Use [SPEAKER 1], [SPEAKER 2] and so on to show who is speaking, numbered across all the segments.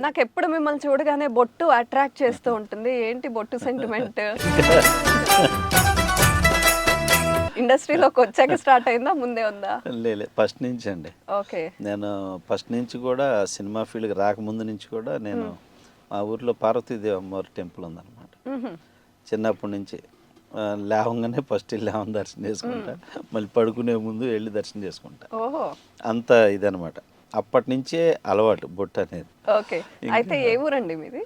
[SPEAKER 1] నాకెప్పుడు మిమ్మల్ని చూడగానే బొట్టు అట్రాక్ట్ చేస్తూ ఉంటుంది. ఏంటి బొట్టు సెంటిమెంట్? ఇండస్ట్రీలోకి వచ్చాక స్టార్ట్ అయిందా? ముందే ఉందా?
[SPEAKER 2] లేదు ఫస్ట్ నుంచి అండి.
[SPEAKER 1] ఓకే.
[SPEAKER 2] నేను ఫస్ట్ నుంచి కూడా సినిమా ఫీల్డ్కి రాకముందు నుంచి కూడా నేను మా ఊర్లో పార్వతీదేవి అమ్మవారి టెంపుల్ ఉందన్నమాట. చిన్నప్పటి నుంచి లేవగానే ఫస్ట్ లేవని దర్శనం చేసుకుంటా, మళ్ళీ పడుకునే ముందు వెళ్ళి దర్శనం చేసుకుంటా.
[SPEAKER 1] ఓహో,
[SPEAKER 2] అంత ఇదనమాట. అప్పటి నుంచే అలవాటు బొట్టు అనేది.
[SPEAKER 1] ఓకే. అయితే ఏ ఊరండి మీది?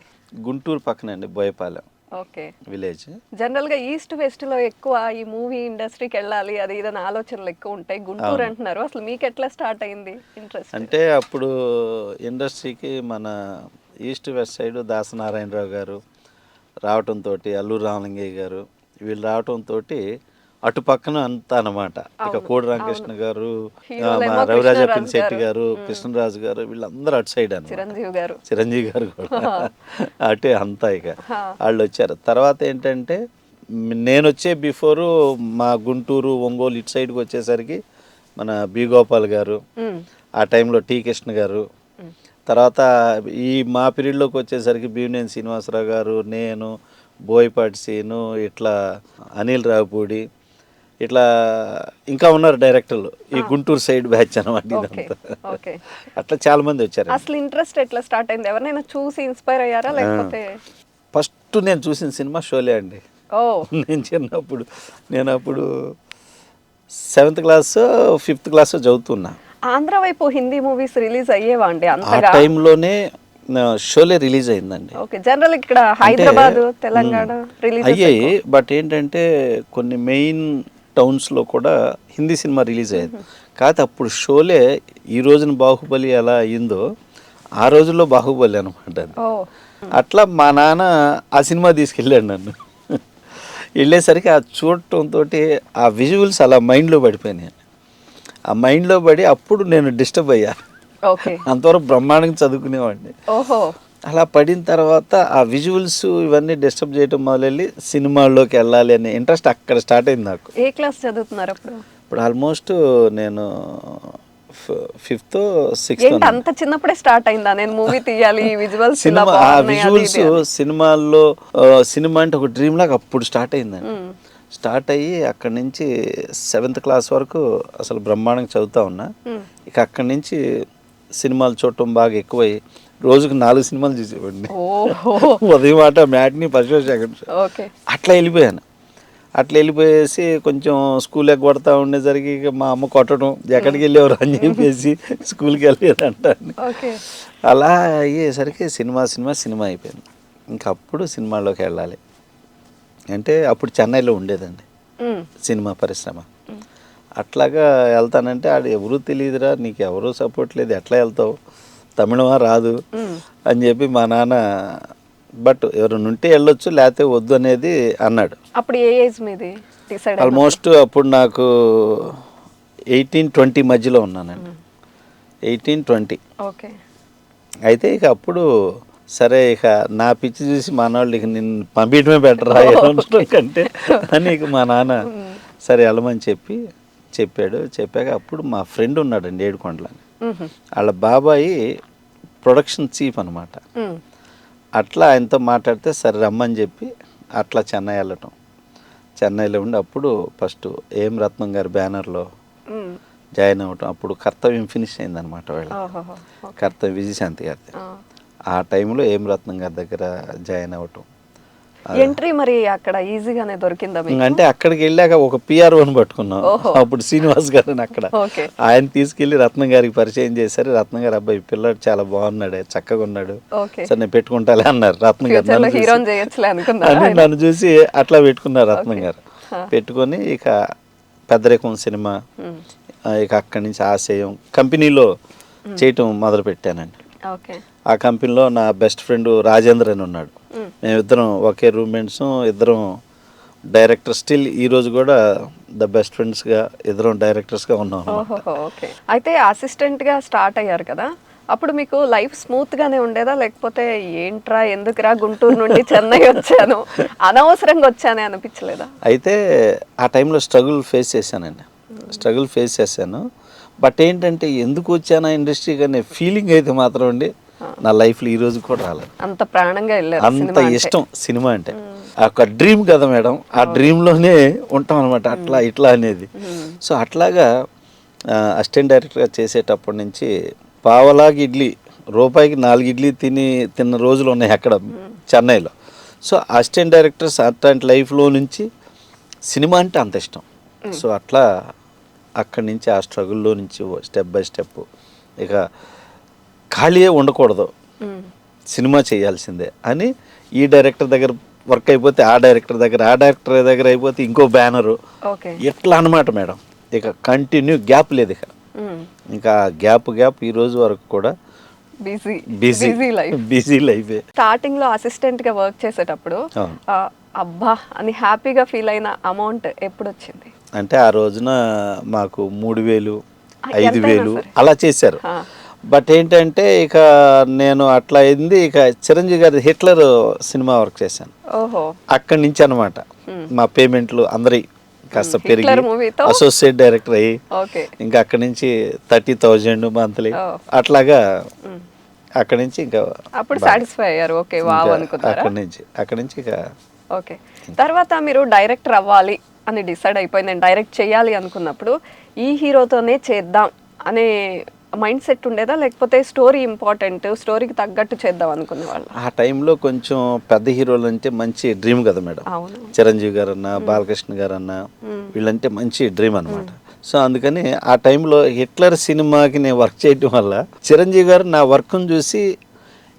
[SPEAKER 2] గుంటూరు పక్కనండి, బోయపాలెం
[SPEAKER 1] ఓకే.
[SPEAKER 2] విలేజ్.
[SPEAKER 1] జనరల్ గా ఈస్ట్ వెస్ట్ లో ఎక్కువ ఈ మూవీ ఇండస్ట్రీకి వెళ్ళాలి అది ఇదని ఆలోచనలు ఎక్కువ ఉంటాయి. గుంటూరు అంటున్నారు, అసలు మీకు ఎట్లా స్టార్ట్ అయింది ఇంట్రెస్ట్?
[SPEAKER 2] అంటే అప్పుడు ఇండస్ట్రీకి మన ఈస్ట్ వెస్ట్ సైడ్ దాసనారాయణరావు గారు రావటంతో, అల్లూరు రామలింగయ్య గారు వీళ్ళు రావటంతో అటు పక్కన అంతా అనమాట. ఇక కోడి రామకృష్ణ గారు, రవిరాజ పినిశెట్టి గారు, కృష్ణరాజు గారు వీళ్ళందరూ అటు సైడ్ అన్నమాట. చిరంజీవి గారు కూడా అటే అంతా. ఇక వాళ్ళు వచ్చారు. తర్వాత ఏంటంటే నేను వచ్చే బిఫోరు మా గుంటూరు, ఒంగోలు ఇటు సైడ్కి వచ్చేసరికి మన బి గోపాల్ గారు, ఆ టైంలో టి కృష్ణ గారు, తర్వాత ఈ మా పీరియడ్లోకి వచ్చేసరికి భీమనేని శ్రీనివాసరావు గారు, నేను, బోయపాటి సీను, ఇట్లా అనిల్ రావుపూడి, ఇట్లా ఇంకా ఉన్నారు డైరెక్టర్లు. ఈ గుంటూరు సైడ్ బ్యాచ్ అనమాట ఇదంతా. అట్లా చాలా మంది వచ్చారు.
[SPEAKER 1] అసలు ఇంట్రెస్ట్ ఎట్లా స్టార్ట్ అయింది? ఎవరైనా చూసి ఇన్స్పైర్ అయ్యారా లేకపోతే?
[SPEAKER 2] ఫస్ట్ నేను చూసిన సినిమా షోలే అండి. నేను చిన్నప్పుడు, నేను అప్పుడు 7th క్లాస్ 5th క్లాస్ చదువుతున్నా.
[SPEAKER 1] ఆంధ్ర వైపు హిందీ మూవీస్ రిలీజ్ అయ్యేవా అండి?
[SPEAKER 2] ఆ టైంలోనే షోలే రిలీజ్ అయిందండి.
[SPEAKER 1] ఓకే. జనరల్ ఇక్కడ హైదరాబాద్, తెలంగాణ రిలీజ్
[SPEAKER 2] అయ్యాయి. బట్ ఏంటంటే కొన్ని మెయిన్ టౌన్స్లో కూడా హిందీ సినిమా రిలీజ్ అయ్యేది. కాకపోతే అప్పుడు షోలే ఈ రోజున బాహుబలి ఎలా అయ్యిందో ఆ రోజుల్లో బాహుబలి అనమాట అది. అట్లా మా నాన్న ఆ సినిమా తీసుకెళ్ళాడు నన్ను. వెళ్ళేసరికి ఆ చూడటంతో ఆ విజువల్స్ అలా మైండ్లో పడిపోయినాయి. ఆ మైండ్లో పడి అప్పుడు నేను డిస్టర్బ్ అయ్యా. అంతవరకు బ్రహ్మాండంగా చదువుకునేవాడిని. అలా పడిన తర్వాత ఆ విజువల్స్ ఇవన్నీ డిస్టర్బ్ చేయడం మొదలెళ్ళి సినిమాల్లోకి వెళ్ళాలి అనే ఇంట్రెస్ట్ అక్కడ స్టార్ట్ అయింది నాకు.
[SPEAKER 1] ఏ క్లాస్ చదువుతున్నారు అప్పుడు?
[SPEAKER 2] ఇప్పుడు ఆల్మోస్ట్ నేను 5th 6th.
[SPEAKER 1] అంత చిన్నప్పుడే స్టార్ట్ అయిందా నేను మూవీ తీయాలి, విజువల్స్
[SPEAKER 2] సినిమా ఆ విజువల్స్ సినిమాల్లో సినిమా అంటే ఒక డ్రీమ్ లాగా అప్పుడు స్టార్ట్ అయిందండి. స్టార్ట్ అయ్యి అక్కడి నుంచి 7th క్లాస్ వరకు అసలు బ్రహ్మాండంగా చదువుతా ఉన్నా. ఇక అక్కడి నుంచి సినిమాలు చూడటం బాగా ఎక్కువై రోజుకు 4 సినిమాలు చూసేవాడిని. ఉదయం ఆట, matinee, first show, second show. అట్లా వెళ్ళిపోయాను. అట్లా వెళ్ళిపోయేసి కొంచెం స్కూల్ ఎగ్గొడతా ఉండేసరికి మా అమ్మ కొట్టడం, ఎక్కడికి వెళ్ళేవారు అని చెప్పేసి స్కూల్కి వెళ్ళేదంటాను. అలా అయ్యేసరికి సినిమా అయిపోయింది. ఇంకప్పుడు సినిమాల్లోకి వెళ్ళాలి అంటే అప్పుడు చెన్నైలో ఉండేదండి సినిమా పరిశ్రమ. అట్లాగా వెళ్తానంటే ఆడు ఎవరూ తెలియదురా, నీకు ఎవరూ సపోర్ట్ లేదు, ఎట్లా వెళ్తావు, తమిళమా రాదు అని చెప్పి మా నాన్న, బట్ ఎవరైనా ఉంటే వెళ్ళొచ్చు లేకపోతే వద్దు అనేది అన్నాడు.
[SPEAKER 1] అప్పుడు ఏ ఏజ్ మీది?
[SPEAKER 2] ఆల్మోస్ట్ అప్పుడు నాకు 18-20 మధ్యలో ఉన్నానండి. 18-20. అయితే ఇక అప్పుడు సరే ఇక నా పిచ్చి చూసి మా నాళ్ళు ఇక నిన్ను పంపించడమే బెటర్ రాయడం కంటే అని ఇక మా నాన్న సరే వెళ్ళమని చెప్పాడు. చెప్పాక అప్పుడు మా ఫ్రెండ్ ఉన్నాడండి ఏడుకొండలని, వాళ్ళ బాబాయి ప్రొడక్షన్ చీఫ్ అనమాట. అట్లా ఆయనతో మాట్లాడితే సరే రమ్మని చెప్పి అట్లా చెన్నై వెళ్ళటం. చెన్నైలో ఉండి అప్పుడు ఫస్ట్ ఏం రత్నం గారి బ్యానర్లో జాయిన్ అవ్వటం. అప్పుడు కర్తవ్యం ఫినిష్ అయిందనమాట. వాళ్ళ కర్తవ్యం విజయశాంతి గారి ఆ టైంలో ఏం రత్నం గారి దగ్గర జాయిన్ అవ్వటం.
[SPEAKER 1] ఎంట్రీ మరి అక్కడ ఈజీగానే దొరికిందా?
[SPEAKER 2] అంటే అక్కడికి వెళ్ళాక ఒక పిఆర్ఓని పట్టుకున్నాం. అప్పుడు శ్రీనివాస్ గారిని అక్కడ ఆయన తీసుకెళ్లి రత్నం గారికి పరిచయం చేశారు. రత్నం గారు అబ్బాయి పిల్లాడు చాలా బాగున్నాడు, చక్కగా ఉన్నాడు, సరే నేను పెట్టుకుంటాలే అన్నారు. రత్నం గారు నన్ను చూసి అట్లా పెట్టుకున్నారు. రత్నం గారు పెట్టుకొని ఇక పెద్దరికం సినిమా, ఇక అక్కడి నుంచి ఆశయం కంపెనీలో చేయటం మొదలు పెట్టానండి. ఆ కంపెనీలో నా బెస్ట్ ఫ్రెండ్ రాజేంద్ర అని ఉన్నాడు. మేమిద్దరం ఒకే రూమ్మేట్స్, ఇద్దరం డైరెక్టర్. స్టిల్ ఈ రోజు కూడా ద బెస్ట్ ఫ్రెండ్స్గా ఇద్దరం డైరెక్టర్స్గా ఉన్నాం.
[SPEAKER 1] అయితే అసిస్టెంట్గా స్టార్ట్ అయ్యారు కదా, అప్పుడు మీకు లైఫ్ స్మూత్గానే ఉండేదా లేకపోతే ఏంట్రా ఎందుకురా గుంటూరు నుండి చెన్నై వచ్చాను, అనవసరంగా వచ్చానే అనిపించలేదా?
[SPEAKER 2] అయితే ఆ టైంలో స్ట్రగుల్ ఫేస్ చేశాను. బట్ ఏంటంటే ఎందుకు వచ్చానా ఇండస్ట్రీకి అనే ఫీలింగ్ అయితే మాత్రం అండి నా లైఫ్లో ఈ రోజు కూడా రాలేదు.
[SPEAKER 1] అంత ప్రాణంగా వెళ్ళారు
[SPEAKER 2] అంత
[SPEAKER 1] సినిమా అంటే.
[SPEAKER 2] ఇష్టం సినిమా అంటే. ఒక డ్రీమ్ కదా మేడం, ఆ డ్రీమ్లోనే ఉంటాం అనమాట అట్లా ఇట్లా అనేది. సో అట్లాగా అసిస్టెంట్ డైరెక్టర్గా చేసేటప్పటి నుంచి పావలాకి ఇడ్లీ, రూపాయికి 4 ఇడ్లీ తిన్న రోజులు ఉన్నాయి అక్కడ చెన్నైలో. సో అసిస్టెంట్ డైరెక్టర్స్ అట్లాంటి లైఫ్లో నుంచి సినిమా అంటే అంత ఇష్టం. సో అట్లా అక్కడి నుంచి ఆ స్ట్రగుల్లో నుంచి స్టెప్ బై స్టెప్ ఇక ఖాళీయే ఉండకూడదు, సినిమా చేయాల్సిందే అని ఈ డైరెక్టర్ దగ్గర వర్క్ అయిపోతే ఆ డైరెక్టర్ దగ్గర అయిపోతే ఇంకో బ్యానరు, ఎట్లా అనమాట మేడం. ఇక కంటిన్యూ గ్యాప్ లేదు. ఇక ఇంకా గ్యాప్ ఈ రోజు వరకు కూడా బిజీ లైఫ్.
[SPEAKER 1] స్టార్టింగ్ లో అసిస్టెంట్ గా వర్క్ చేసేటప్పుడు అబ్బా అని హ్యాపీగా ఫీల్ అయిన అమౌంట్ ఎప్పుడు వచ్చింది?
[SPEAKER 2] అంటే ఆ రోజున మాకు 3,000 5,000 అలా చేశారు. బట్ ఏంటంటే ఇక నేను అట్లా అయింది. ఇక చిరంజీవి గారి హిట్లర్ సినిమా వర్క్ చేశాను. అక్కడి నుంచి అనమాట మా పేమెంట్లు అందరి కాస్త పెరిగి అసోసియేట్ డైరెక్టర్ అయ్యి ఇంకా అక్కడి నుంచి 30,000 మంత్లీ అట్లాగా అక్కడి నుంచి ఇంకా
[SPEAKER 1] అప్పుడు సాటిస్ఫై అయ్యారు. ఓకే వావ్ అనుకున్నారా?
[SPEAKER 2] అక్కడి నుంచి ఇక
[SPEAKER 1] ఓకే. తర్వాత మీరు డైరెక్టర్ అవ్వాలి అని డిసైడ్ అయిపోయింది, నేను డైరెక్ట్ చేయాలి అనుకున్నప్పుడు ఈ హీరోతోనే చేద్దాం అనే మైండ్ సెట్ ఉండేదా, లేకపోతే స్టోరీ ఇంపార్టెంట్, స్టోరీకి తగ్గట్టు చేద్దాం అనుకునే వాళ్ళు?
[SPEAKER 2] ఆ టైంలో కొంచెం పెద్ద హీరోలు అంటే మంచి డ్రీమ్ కదా మేడం. చిరంజీవి గారు అన్న, బాలకృష్ణ గారు అన్న, వీళ్ళంటే మంచి డ్రీమ్ అనమాట. సో అందుకని ఆ టైంలో హిట్లర్ సినిమాకి నేను వర్క్ చేయడం వల్ల చిరంజీవి గారు నా వర్క్ను చూసి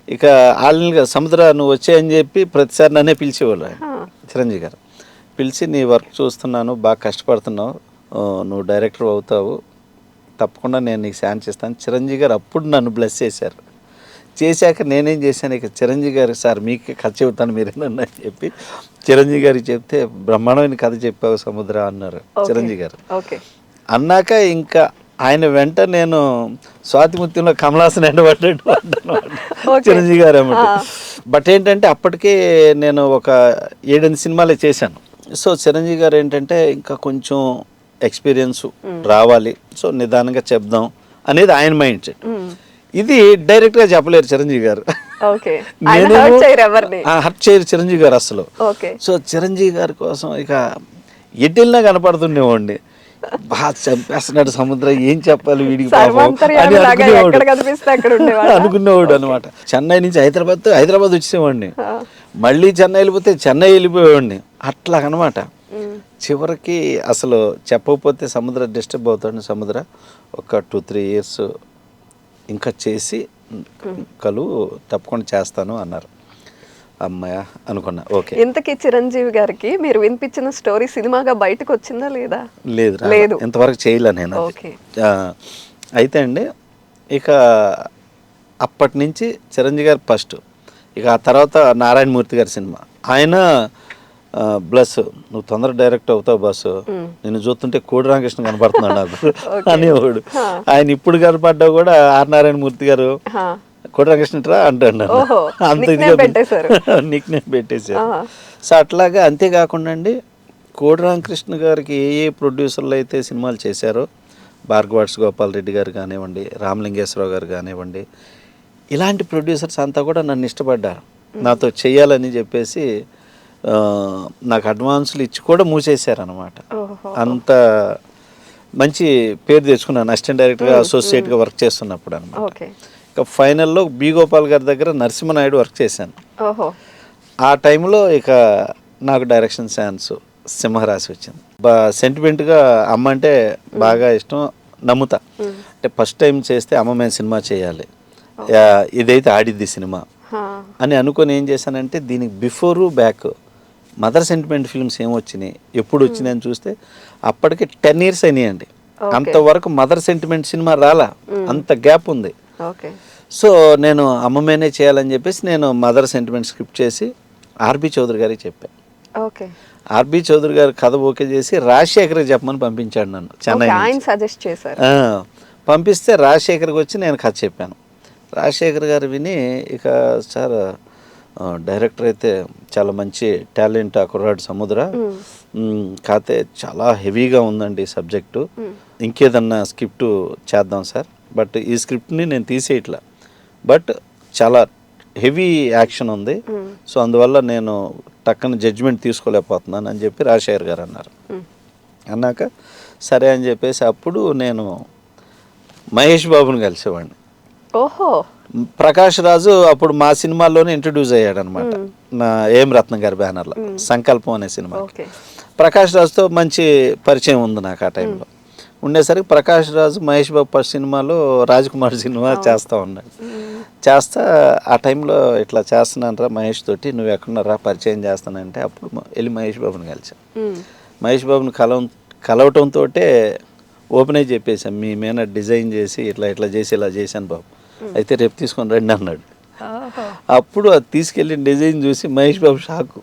[SPEAKER 2] ఇక ఆల్గా సముద్ర నువ్వు వచ్చాయని చెప్పి ప్రతిసారి నన్నే పిలిచేవాళ్ళు. చిరంజీవి గారు పిలిచి నీ వర్క్ చూస్తున్నాను, బాగా కష్టపడుతున్నావు, నువ్వు డైరెక్టర్ అవుతావు, తప్పకుండా నేను నీకు ఛాన్స్ ఇస్తాను. చిరంజీవి గారు అప్పుడు నన్ను బ్లెస్ చేశారు. చేశాక నేనేం చేశాను, ఇక చిరంజీవి గారు సార్ మీకే కథ చెబుతాను మీరేనని చెప్పి చిరంజీవి గారికి చెప్తే బ్రహ్మాండమైన కథ చెప్పావు సముద్ర అన్నారు చిరంజీవి గారు. అన్నాక ఇంకా ఆయన వెంట నేను స్వాతిముత్యంలో కమలాసన్ ఎండబడ్డాడు చిరంజీవి గారు అన్నమాట. బట్ ఏంటంటే అప్పటికే నేను ఒక 7-8 సినిమాలే చేశాను. సో చిరంజీవి గారు ఏంటంటే ఇంకా కొంచెం ఎక్స్పీరియన్స్ రావాలి, సో నిదానంగా చెప్దాం అనేది ఆయన మైండ్ సెట్. ఇది డైరెక్ట్గా చెప్పలేరు చిరంజీవి గారు. హర్ట్ చేయరు చిరంజీవి గారు అసలు. సో చిరంజీవి గారి కోసం ఇక ఎడ్డిల్లా కనపడుతుండేవాడిని. బాగా చంపేస్తున్నాడు సముద్రం, ఏం చెప్పాలి వీడికి అనుకునేవాడు అనమాట. చెన్నై నుంచి హైదరాబాద్ వచ్చేవాడిని, మళ్ళీ చెన్నై వెళ్ళిపోతే చెన్నై వెళ్ళిపోయేవాడిని, అట్లా అనమాట. చివరికి అసలు చెప్పకపోతే సముద్ర డిస్టర్బ్ అవుతాడు. సముద్ర ఒక 2-3 ఇయర్స్ ఇంకా చేసి తప్పకుండా చేస్తాను అన్నారు. అమ్మాయ అనుకున్నా. ఓకే.
[SPEAKER 1] ఇంతకీ చిరంజీవి గారికి మీరు వినిపించిన స్టోరీ సినిమాగా బయటకు వచ్చిందా లేదా?
[SPEAKER 2] లేదు, ఇంతవరకు చేయలే నేను. అయితే అండి ఇక అప్పటి నుంచి చిరంజీవి గారు ఫస్ట్, ఇక ఆ తర్వాత నారాయణమూర్తి గారి సినిమా. ఆయన బ్లస్ నువ్వు తొందర డైరెక్ట్ అవుతావు బస్సు, నేను చూస్తుంటే కోడి రామకృష్ణ కనపడుతున్నాడు నాకు అనేవాడు. ఆయన ఇప్పుడు కనపడ్డా కూడా ఆర్ నారాయణమూర్తి గారు కోడి రామకృష్ణ అంటాడు, అంత ఇదిగా నిక్ నేమ్ పెట్టేశారు. సో అట్లాగా. అంతేకాకుండా అండి కోడి రామకృష్ణ గారికి ఏ ప్రొడ్యూసర్లు అయితే సినిమాలు చేశారో, భార్గవాడ్స్ గోపాల్ రెడ్డి గారు కానివ్వండి, రామలింగేశ్వరరావు గారు కానివ్వండి, ఇలాంటి ప్రొడ్యూసర్స్ అంతా కూడా నన్ను ఇష్టపడ్డారు, నాతో చెయ్యాలని చెప్పేసి నాకు అడ్వాన్సులు ఇచ్చి కూడా మూసేశారనమాట. అంత మంచి పేరు తెచ్చుకున్నాను అసిస్టెంట్ డైరెక్టర్గా, అసోసియేట్గా వర్క్ చేస్తున్నప్పుడు అనమాట. ఇక ఫైనల్లో బి గోపాల్ గారి దగ్గర నరసింహనాయుడు వర్క్ చేశాను. ఆ టైంలో ఇక నాకు డైరెక్షన్ ఛాన్స్ సింహరాశి వచ్చింది. సెంటిమెంట్గా అమ్మ అంటే బాగా ఇష్టం, నమ్ముతా. అంటే ఫస్ట్ టైం చేస్తే అమ్మ మేము సినిమా చేయాలి, ఇదైతే ఆడిద్ది సినిమా అని అనుకొని ఏం చేశానంటే దీనికి before back mother sentiment films ఏమొచ్చినాయి, ఎప్పుడు వచ్చినాయి అని చూస్తే అప్పటికి 10 years అయినాయండి. అంతవరకు మదర్ సెంటిమెంట్ సినిమా రాలా, అంత గ్యాప్ ఉంది. సో నేను అమ్మమేనే చేయాలని చెప్పేసి నేను మదర్ సెంటిమెంట్ స్క్రిప్ట్ చేసి ఆర్బి చౌదరి గారికి చెప్పాను. ఆర్బి చౌదరి గారు కథ ఓకే చేసి రాజశేఖర్కి చెప్పమని పంపించాడు నన్ను చెన్నై. పంపిస్తే రాజశేఖర్కి వచ్చి నేను కథ చెప్పాను. రాజశేఖర్ గారు విని ఇక సార్ డైరెక్టర్ అయితే చాలా మంచి టాలెంట్ కుర్రాడు సముద్ర, కాకపోతే చాలా హెవీగా ఉందండి సబ్జెక్టు, ఇంకేదన్నా స్క్రిప్ట్ చేద్దాం సార్, బట్ ఈ స్క్రిప్ట్ని నేను తీసేయట్లా, బట్ చాలా హెవీ యాక్షన్ ఉంది, సో అందువల్ల నేను టక్కన జడ్జిమెంట్ తీసుకోలేకపోతున్నాను అని చెప్పి రాజశేఖర్ గారు అన్నారు. అన్నాక సరే అని చెప్పేసి అప్పుడు నేను మహేష్ బాబుని కలిసేవాడిని.
[SPEAKER 1] ఓహో.
[SPEAKER 2] ప్రకాష్ రాజు అప్పుడు మా సినిమాల్లోనే ఇంట్రడ్యూస్ అయ్యాడు అనమాట, నా ఏం రత్నం గారి బ్యానర్లో సంకల్పం అనే సినిమా. ప్రకాష్ రాజుతో మంచి పరిచయం ఉంది నాకు ఆ టైంలో. ఉండేసరికి ప్రకాష్ రాజు మహేష్ బాబు ఫస్ట్ సినిమాలో రాజ్కుమార్ సినిమా చేస్తూ ఉన్నాడు. చేస్తా ఆ టైంలో ఇట్లా చేస్తున్నానరా మహేష్ తోటి, నువ్వు ఎక్కడున్నారా పరిచయం చేస్తానంటే అప్పుడు వెళ్ళి మహేష్ బాబుని కలిసాను. మహేష్ బాబుని కలవటంతో ఓపెన్ అయి చెప్పేసాం, మీ మీద డిజైన్ చేసి ఇట్లా చేసి ఇలా చేశాను బాబు, అయితే రేపు తీసుకొని రండి అన్నాడు. అప్పుడు అది తీసుకెళ్ళి డిజైన్ చూసి మహేష్ బాబు షాకు,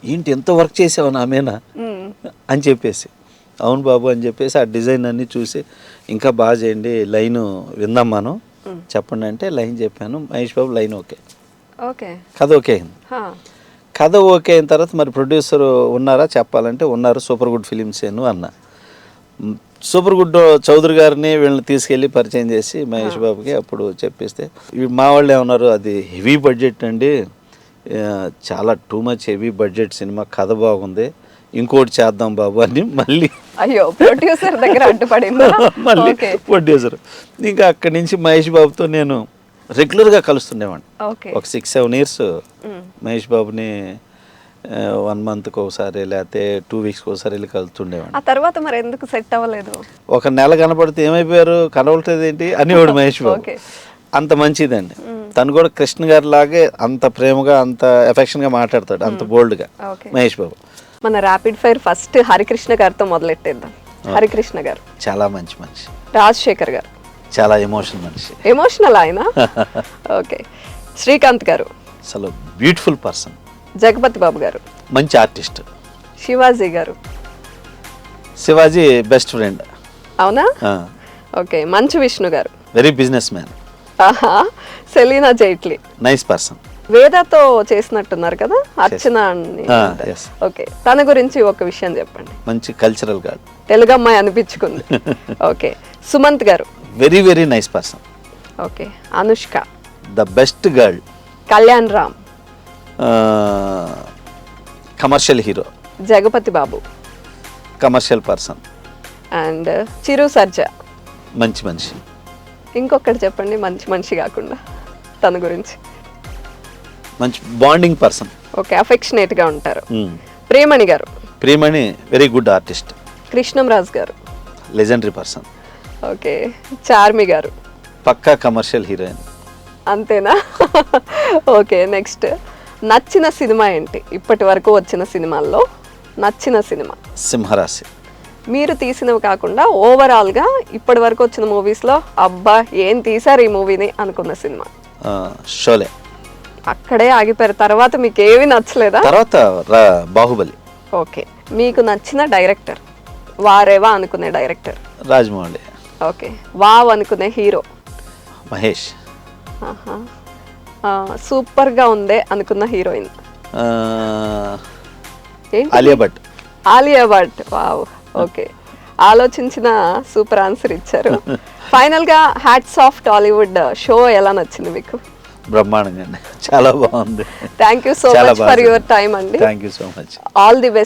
[SPEAKER 2] ఏంటి ఎంత వర్క్ చేసావు నా మీద అని చెప్పేసి. అవును బాబు అని చెప్పేసి ఆ డిజైన్ అన్నీ చూసి ఇంకా బాగా చేయండి, లైన్ విందాం మనం చెప్పండి అంటే లైన్ చెప్పాను. మహేష్ బాబు లైన్ ఓకే, కథ ఓకే అయింది. కథ ఓకే అయిన తర్వాత మరి ప్రొడ్యూసర్ ఉన్నారా చెప్పాలంటే ఉన్నారు, సూపర్ గుడ్ ఫిలిమ్స్ అన్న. సూపర్ గుడ్ చౌదరి గారిని వీళ్ళని తీసుకెళ్ళి పరిచయం చేసి మహేష్ బాబుకి అప్పుడు చెప్పేస్తే, మా వాళ్ళు ఏమన్నారు, అది హెవీ బడ్జెట్ అండి, చాలా too much heavy budget cinema, కథ బాగుంది, ఇంకోటి చేద్దాం బాబు అని మళ్ళీ
[SPEAKER 1] ప్రొడ్యూసర్ దగ్గర అడ్డుపడింది.
[SPEAKER 2] మళ్ళీ ప్రొడ్యూసర్ ఇంకా అక్కడి నుంచి మహేష్ బాబుతో నేను రెగ్యులర్గా కలుస్తుండేవాడిని. ఒక 6-7 years మహేష్ బాబుని 1 monthకి ఒకసారి లేకపోతే 2 weeksకి ఒకసారి వెళ్ళి కలుస్తుండేవాడిని.
[SPEAKER 1] ఆ తర్వాత మరి ఎందుకు సెట్ అవ్వలేదు?
[SPEAKER 2] ఒక నెల కనపడితే ఏమైపోయారు, కనవట్లేదు ఏంటి అనేవాడు మహేష్ బాబు. అంత మంచిదండి తను కూడా, కృష్ణ గారి లాగే అంత ప్రేమగా అంత ఎఫెక్షన్గా మాట్లాడతాడు, అంత బోల్డ్గా మహేష్ బాబు.
[SPEAKER 1] మన ర్యాపిడ్ ఫైర్ ఫస్ట్ హరికృష్ణ గారితో మొదలెట్టేద్దాం. హరికృష్ణ గారు
[SPEAKER 2] చాలా మంచి మనిషి.
[SPEAKER 1] రాజశేఖర్ గారు
[SPEAKER 2] చాలా ఎమోషనల్ మనిషి.
[SPEAKER 1] ఎమోషనల్ ఆయన. ఓకే. శ్రీకాంత్ గారు
[SPEAKER 2] అసలు బ్యూటిఫుల్ పర్సన్.
[SPEAKER 1] జగపతి బాబు గారు
[SPEAKER 2] మంచి artist.
[SPEAKER 1] Shivaji garu.
[SPEAKER 2] Shivaji best friend.
[SPEAKER 1] అవునా? Okay. Manchu Vishnu garu.
[SPEAKER 2] Very business man.
[SPEAKER 1] Celina Jaitly.
[SPEAKER 2] Nice person.
[SPEAKER 1] వేదాతో చేసినట్టున్నారు కదా అర్చన అని. ఓకే. తన గురించి ఒక విషయం చెప్పండి.
[SPEAKER 2] మంచి కల్చరల్ గార్డ్,
[SPEAKER 1] తెలుగు అమ్మాయి అనిపించుకుంది. Okay. Sumanth garu.
[SPEAKER 2] Very very nice person.
[SPEAKER 1] Okay. Anushka.
[SPEAKER 2] The best girl.
[SPEAKER 1] Kalyan Ram.
[SPEAKER 2] Commercial hero.
[SPEAKER 1] Jagapathi Babu.
[SPEAKER 2] Commercial person.
[SPEAKER 1] And Chiru Sarja.
[SPEAKER 2] మంచి మనిషి.
[SPEAKER 1] ఇంకొకటి చెప్పండి మంచి మనిషి కాకుండా తన గురించి.
[SPEAKER 2] మంచి బాండింగ్ పర్సన్.
[SPEAKER 1] ఓకే. అఫెక్షనేట్ గా ఉంటారు. Priyamani garu.
[SPEAKER 2] Priyamani very good artist.
[SPEAKER 1] Krishnamraju garu.
[SPEAKER 2] Legendary person.
[SPEAKER 1] Okay. Charmy garu.
[SPEAKER 2] పక్కా కమర్షియల్ హీరోయిన్.
[SPEAKER 1] అంతేనా? ఓకే. నెక్స్ట్, నచ్చిన సినిమా ఏంటి? ఇప్పటి వరకు వచ్చిన సినిమాల్లో నచ్చిన సినిమా?
[SPEAKER 2] సింహరాశి.
[SPEAKER 1] మీరు తీసినవి కాకుండా ఓవరాల్గా ఇప్పటి వరకు వచ్చిన మూవీస్లో అబ్బా ఏం తీసారు ఈ మూవీని అనుకున్న సినిమా?
[SPEAKER 2] షోలే.
[SPEAKER 1] అక్కడే ఆగిపోయారు, తర్వాత మీకు ఏవి నచ్చలేదా?
[SPEAKER 2] తర్వాత బాహుబలి.
[SPEAKER 1] ఓకే. మీకు నచ్చిన డైరెక్టర్, వారేవా అనుకునే డైరెక్టర్?
[SPEAKER 2] రాజమౌళి.
[SPEAKER 1] ఓకే. వావ్ అనుకునే హీరో?
[SPEAKER 2] మహేష్.
[SPEAKER 1] సూపర్గా ఉందే అనుకున్న heroine?
[SPEAKER 2] Alia Bhatt.
[SPEAKER 1] Alia Bhatt. Wow. Okay. ఆలోచించిన సూపర్ ఆన్సర్ ఇచ్చారు. ఫైనల్గా హ్యాట్స్ ఆఫ్ టాలీవుడ్ షో ఎలా నచ్చింది మీకు?
[SPEAKER 2] బ్రహ్మాండంగా అండి, చాలా బాగుంది.
[SPEAKER 1] Thank you so much for your time అండి.
[SPEAKER 2] Thank you so much.
[SPEAKER 1] All the best.